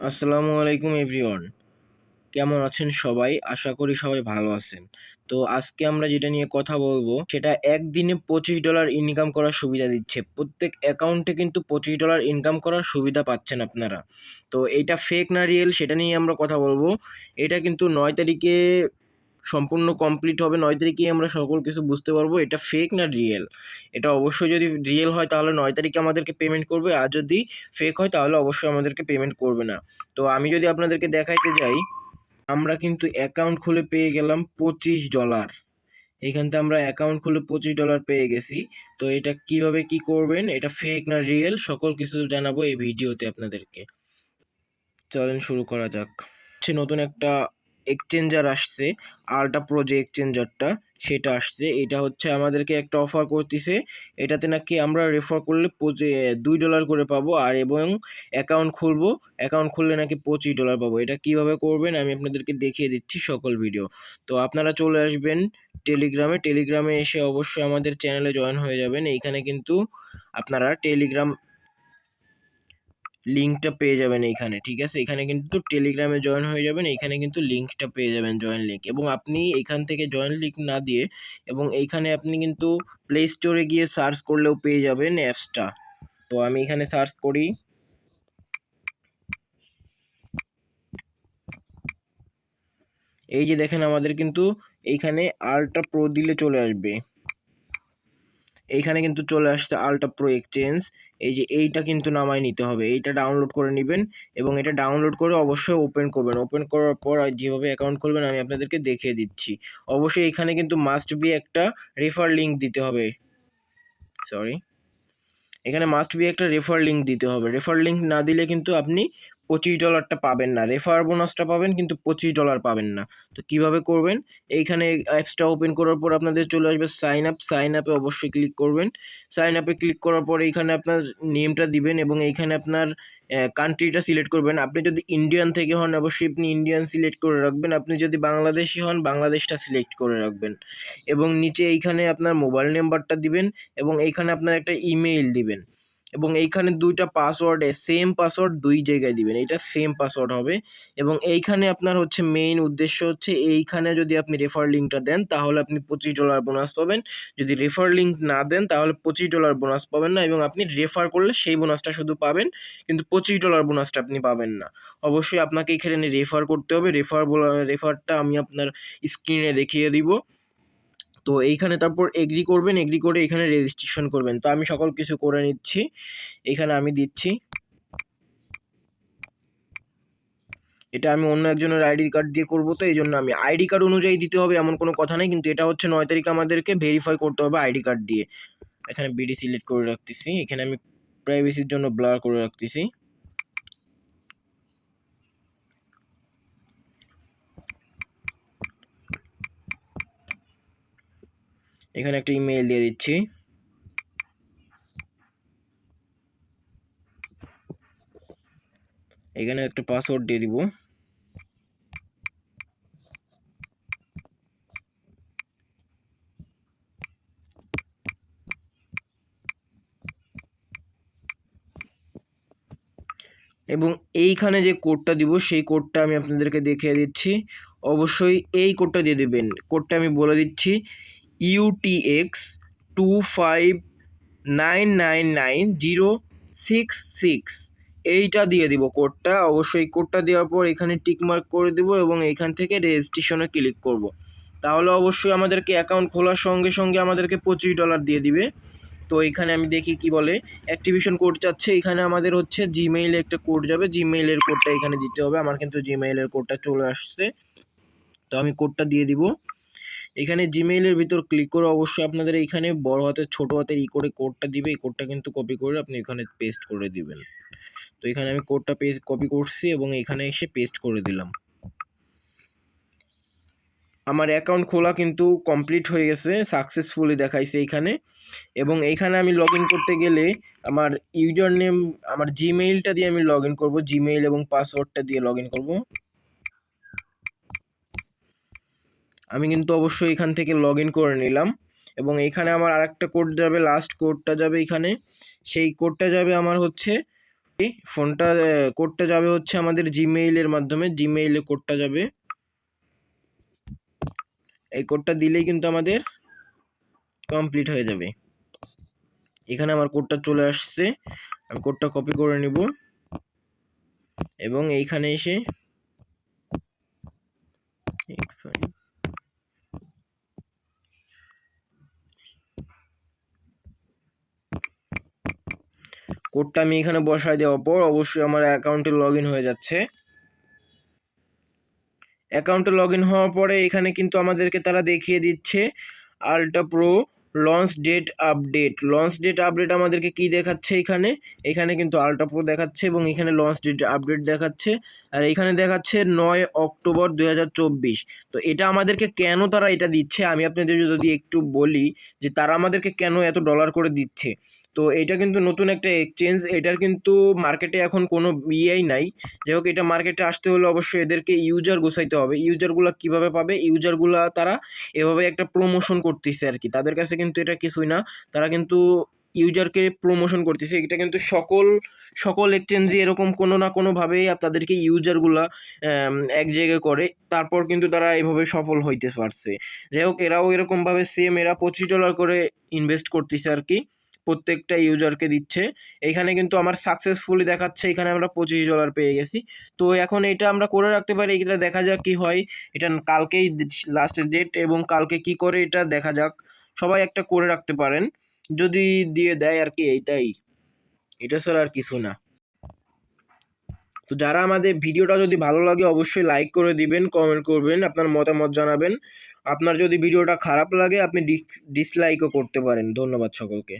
আসসালামু আলাইকুম এভরিওয়ান। কেমন আছেন সবাই? আশা করি সবাই ভালো আছেন। তো আজকে আমরা যেটা নিয়ে কথা বলবো সেটা একদিনে $25 ইনকাম করার সুবিধা দিচ্ছে। প্রত্যেক অ্যাকাউন্টে কিন্তু $25 ইনকাম করার সুবিধা পাচ্ছেন আপনারা। তো এইটা ফেক না রিয়েল সেটা নিয়ে আমরা কথা বলবো। এটা কিন্তু 9 তারিখে সম্পূর্ণ কমপ্লিট হবে। 9 তারিখেই আমরা সকল কিছু বুঝতে পারবো এটা ফেক না রিয়েল। এটা অবশ্যই যদি রিয়েল হয় তাহলে 9 তারিখে আমাদেরকে পেমেন্ট করবে, আর যদি ফেক হয় তাহলে অবশ্যই আমাদেরকে পেমেন্ট করবে না। তো আমি যদি আপনাদেরকে দেখাইতে যাই, আমরা কিন্তু অ্যাকাউন্ট খুলে পেয়ে গেলাম $25। এখান থেকে আমরা অ্যাকাউন্ট খুলে $25 পেয়ে গেছি। তো এটা কিভাবে কি করবেন, এটা ফেক না রিয়েল সকল কিছু জানাবো এই ভিডিওতে আপনাদেরকে। চলেন শুরু করা যাক। নতুন একটা এক্সচেঞ্জার আসছে, আলট্রা প্রো যে এক্সচেঞ্জারটা সেটা আসছে। এটা হচ্ছে আমাদেরকে একটা অফার করতেছে। এটাতে নাকি আমরা রেফার করলে $2 করে পাবো, আর এবং অ্যাকাউন্ট খুলবো, অ্যাকাউন্ট খুললে নাকি $25 পাবো। এটা কিভাবে করবেন আমি আপনাদেরকে দেখিয়ে দিচ্ছি সকল ভিডিও। তো আপনারা চলে আসবেন টেলিগ্রামে এসে অবশ্যই আমাদের চ্যানেলে জয়েন হয়ে যাবেন। এইখানে কিন্তু আপনারা টেলিগ্রাম লিঙ্কটা পেয়ে যাবেন এইখানে, ঠিক আছে? এখানে কিন্তু টেলিগ্রামে জয়েন হয়ে যাবেন, এইখানে কিন্তু লিঙ্কটা পেয়ে যাবেন, জয়েন লিঙ্ক। এবং আপনি এখান থেকে জয়েন লিঙ্ক না দিয়ে এবং এইখানে আপনি কিন্তু প্লে স্টোরে গিয়ে সার্চ করলেও পেয়ে যাবেন অ্যাপসটা। তো আমি এখানে সার্চ করি, এই যে দেখেন আমাদের কিন্তু এইখানে আলট্রা প্রো দিলে চলে আসবে। এইখানে কিন্তু চলে আসছে আলট্রা প্রো এক্সচেঞ্জ। এই যে এইটা কিন্তু নামায় নিতে হবে, এইটা ডাউনলোড করে নেবেন এবং এটা ডাউনলোড করে অবশ্যই ওপেন করবেন। ওপেন করার পর যেভাবে অ্যাকাউন্ট খুলবেন আমি আপনাদেরকে দেখিয়ে দিচ্ছি। অবশ্যই এখানে কিন্তু মাস্ট বি একটা রেফার লিঙ্ক দিতে হবে। সরি, এখানে মাস্ট বি একটা রেফার লিঙ্ক দিতে হবে। রেফার লিঙ্ক না দিলে কিন্তু আপনি $25টা পাবেন না। রেফার বোনাসটা পাবেন কিন্তু $25 পাবেন না। তো কিভাবে করবেন, এইখানে অ্যাপসটা ওপেন করার পর আপনাদের চলে আসবে সাইন আপ। সাইন আপে অবশ্যই ক্লিক করবেন। সাইন আপে ক্লিক করার পরে এইখানে আপনার নেমটা দিবেন এবং এইখানে আপনার কান্ট্রিটা সিলেক্ট করবেন। আপনি যদি ইন্ডিয়ান থেকে হন অবশ্যই আপনি ইন্ডিয়ান সিলেক্ট করে রাখবেন। আপনি যদি বাংলাদেশি হন বাংলাদেশটা সিলেক্ট করে রাখবেন এবং নিচে এইখানে আপনার মোবাইল নাম্বারটা দিবেন এবং এইখানে আপনার একটা ইমেইল দিবেন এবং এইখানে দুইটা পাসওয়ার্ড, সেম পাসওয়ার্ড দুই জায়গায় দিবেন, এটা সেম পাসওয়ার্ড হবে। এবং এইখানে আপনার হচ্ছে মেইন উদ্দেশ্য হচ্ছে এইখানে যদি আপনি রেফার লিঙ্কটা দেন তাহলে আপনি $25 বোনাস পাবেন। যদি রেফার লিঙ্ক না দেন তাহলে $25 বোনাস পাবেন না এবং আপনি রেফার করলে সেই বোনাসটা শুধু পাবেন, কিন্তু $25 বোনাসটা আপনি পাবেন না। অবশ্যই আপনাকে এখানে রেফার করতে হবে। রেফারটা আমি আপনার স্ক্রিনে দেখিয়ে দিব। তো এইখানে তারপর এগ্রি করবেন, এগ্রি করে এখানে রেজিস্ট্রেশন করবেন। তো আমি সকল কিছু করে নিচ্ছি, এখানে আমি দিচ্ছি। এটা আমি অন্য একজনের আইডি কার্ড দিয়ে করব, তো এই জন্য আমি আইডি কার্ড অনুযায়ী দিতে হবে এমন কোনো কথা নেই, কিন্তু এটা হচ্ছে 9 তারিখে আমাদেরকে ভেরিফাই করতে হবে আইডি কার্ড দিয়ে। এখানে বিডি সিলেক্ট করে রাখতেছি, এখানে আমি প্রাইভেসির জন্য ব্লার করে রাখতেছি। এখানে একটা ইমেইল দিয়ে দিচ্ছি। এখানে একটা পাসওয়ার্ড দিয়ে দিব। এবং এইখানে যে কোডটা দিব সেই কোডটা আমি আপনাদেরকে দেখিয়ে দিচ্ছি। অবশ্যই এই কোডটা দিয়ে দেবেন। কোডটা আমি বলে দিচ্ছি, UTX25999066। এইটা দিয়ে দিব কোডটা। অবশ্যই কোডটা দেওয়ার পর এখানে টিকমার্ক করে দিব এবং এইখান থেকে রেজিস্ট্রেশনে ক্লিক করব। তাহলে অবশ্যই আমাদেরকে অ্যাকাউন্ট খোলার সঙ্গে সঙ্গে আমাদেরকে $25 দিয়ে দিবে। তো এখানে আমি দেখি কি বলে, অ্যাক্টিভেশন কোড চাচ্ছে। এখানে আমাদের হচ্ছে জিমেইলে একটা কোড যাবে, জিমেইলের কোডটা এখানে দিতে হবে। আমার কিন্তু জিমেইলের কোডটা চলে আসছে, তো আমি কোডটা দিয়ে দিব। এখানে জিমেইলের ভিতর ক্লিক করে অবশ্যই আপনাদের এইখানে বড় হাতের ছোট হাতের করে কোডটা দিবে। এই কোডটা কিন্তু কপি করে আপনি এখানে পেস্ট করে দিবেন। তো এখানে আমি কোডটা কপি করছি এবং এখানে এসে পেস্ট করে দিলাম। আমার অ্যাকাউন্ট খোলা কিন্তু কমপ্লিট হয়ে গেছে, সাকসেসফুলি দেখাইছে এইখানে। এবং এইখানে আমি লগ ইন করতে গেলে আমার ইউজার নেম, আমার জিমেইলটা দিয়ে আমি লগ ইন করবো, জিমেইল এবং পাসওয়ার্ডটা দিয়ে লগ ইন করবো। আমি কিন্তু অবশ্যই এখান থেকে লগ ইন করে নিলাম এবং এখানে আমার আরেকটা কোড যাবে, লাস্ট কোডটা যাবে এখানে। সেই কোডটা যাবে আমার হচ্ছে ফোনটা কোডটা যাবে হচ্ছে আমাদের জিমেইলের মাধ্যমে, জিমেইলে কোডটা যাবে। এই কোডটা দিলেই কিন্তু আমাদের কমপ্লিট হয়ে যাবে। এখানে আমার কোডটা চলে আসছে, আমি কোডটা কপি করে নিব এবং এইখানে এসে কোডটা আমি এখানে বসায় দেওয়ার পর অবশ্যই আমার অ্যাকাউন্টে লগ ইন হয়ে যাচ্ছে। অ্যাকাউন্টে লগ ইন হওয়ার পরে এখানে কিন্তু আমাদেরকে তারা দেখিয়ে দিচ্ছে ultra pro launch date update. Launch date update আমাদেরকে কি দেখাচ্ছে এখানে? এখানে কিন্তু আল্ট্রা প্রো দেখাচ্ছে এবং এখানে লঞ্চ ডেট আপডেট দেখাচ্ছে, আর এখানে দেখাচ্ছে 9 অক্টোবর 2024। তো এটা আমাদেরকে কেন তারা এটা দিচ্ছে আমি আপনাদের যদি একটু বলি যে তারা আমাদেরকে কেন এত ডলার করে দিচ্ছে। তো এটা কিন্তু নতুন একটা এক্সচেঞ্জ, এটার কিন্তু মার্কেটে এখন কোনো ইয়েই নাই। যাই হোক, এটা মার্কেটে আসতে হলে অবশ্যই এদেরকে ইউজার গোছাইতে হবে। ইউজারগুলো কিভাবে পাবে? ইউজারগুলো তারা এভাবে একটা প্রমোশন করতেছে আর কি, তাদের কাছে কিন্তু এটা কিছুই না, তারা কিন্তু ইউজারকে প্রমোশন করতেছে। এটা কিন্তু সকল এক্সচেঞ্জে এরকম কোনো না কোনোভাবেই তাদেরকে ইউজারগুলা এক জায়গায় করে, তারপর কিন্তু তারা এভাবে সফল হইতে পারছে। যাই হোক, এরাও এরকমভাবে সেম এরা $25 করে ইনভেস্ট করতেছে আর কি, প্রত্যেকটা ইউজারকে দিচ্ছে। এখানে কিন্তু আমার সাকসেসফুলি দেখাচ্ছে, এখানে আমরা $25 পেয়ে গেছি। তো এখন এটা আমরা করে রাখতে পারি, এটা দেখা যাক কি হয়। এটা কালকেই লাস্টের ডেট এবং কালকে কি করে এটা দেখা যাক। সবাই একটা করে রাখতে পারেন যদি দিয়ে দেয় আর কি, এইটাই, এটা ছাড়া আর কিছু না। তো যারা আমাদের ভিডিওটা যদি ভালো লাগে অবশ্যই লাইক করে দিবেন, কমেন্ট করবেন, আপনার মতামত জানাবেন। আপনার যদি ভিডিওটা খারাপ লাগে আপনি ডিসলাইকও করতে পারেন। ধন্যবাদ সকলকে।